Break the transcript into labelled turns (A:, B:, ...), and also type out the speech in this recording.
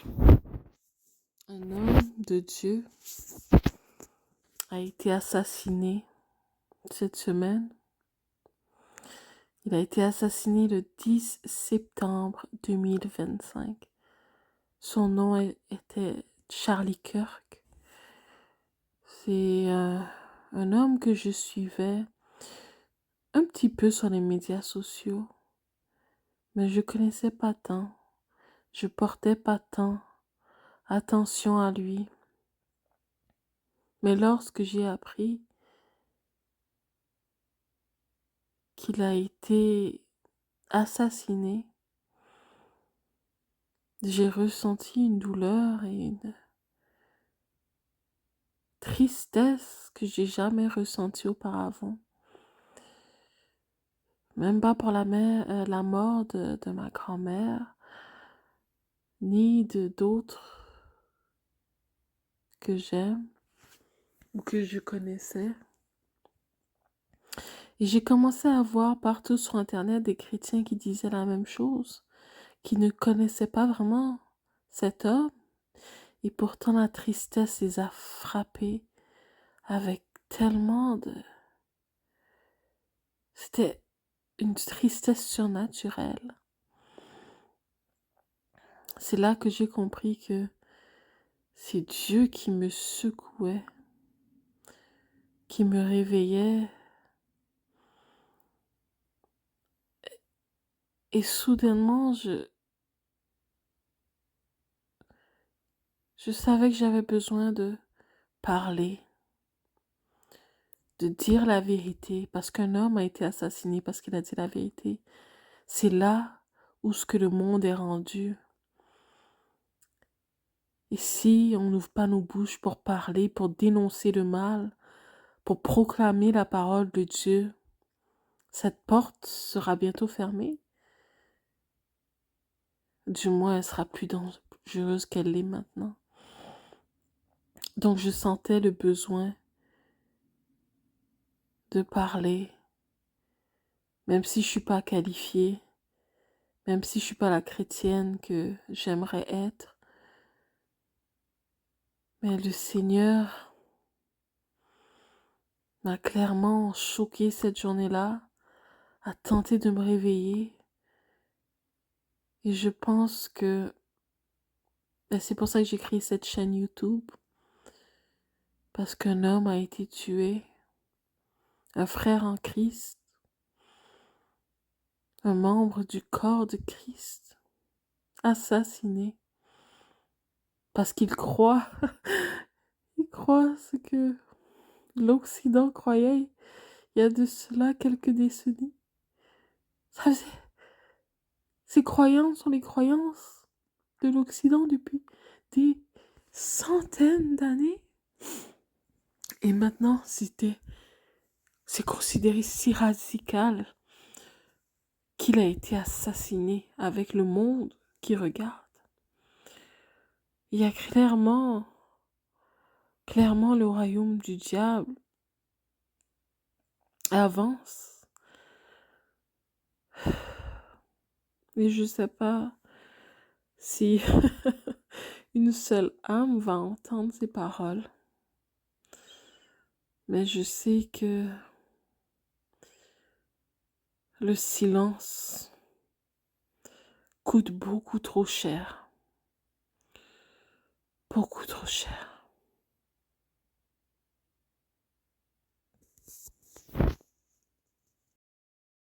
A: Un homme de Dieu a été assassiné cette semaine. Il a été assassiné le 10 septembre 2025. Son nom était Charlie Kirk. C'est un homme que je suivais un petit peu sur les médias sociaux, mais je connaissais pas tant. Je portais pas tant attention à lui. Mais lorsque j'ai appris qu'il a été assassiné, j'ai ressenti une douleur et une tristesse que j'ai jamais ressentie auparavant. Même pas pour la mort de ma grand-mère, ni de d'autres que j'aime ou que je connaissais. Et j'ai commencé à voir partout sur Internet des chrétiens qui disaient la même chose, qui ne connaissaient pas vraiment cet homme. Et pourtant la tristesse les a frappés avec tellement de... C'était une tristesse surnaturelle. C'est là que j'ai compris que c'est Dieu qui me secouait, qui me réveillait. Et soudainement, je savais que j'avais besoin de parler, de dire la vérité, parce qu'un homme a été assassiné parce qu'il a dit la vérité. C'est là où ce que le monde est rendu. Et si on n'ouvre pas nos bouches pour parler, pour dénoncer le mal, pour proclamer la parole de Dieu, cette porte sera bientôt fermée. Du moins, elle sera plus dangereuse qu'elle l'est maintenant. Donc, je sentais le besoin de parler, même si je suis pas qualifiée, même si je suis pas la chrétienne que j'aimerais être. Mais le Seigneur m'a clairement choquée cette journée-là, a tenté de me réveiller. Et je pense que c'est pour ça que j'ai créé cette chaîne YouTube. Parce qu'un homme a été tué, un frère en Christ, un membre du corps de Christ, assassiné. Parce qu'il croit, il croit ce que l'Occident croyait il y a de cela quelques décennies. Ces croyances sont les croyances de l'Occident depuis des centaines d'années. Et maintenant, c'est considéré si radical qu'il a été assassiné avec le monde qui regarde. Il y a clairement le royaume du diable avance. Et je sais pas si une seule âme va entendre ces paroles. Mais je sais que le silence coûte beaucoup trop cher. Beaucoup trop cher.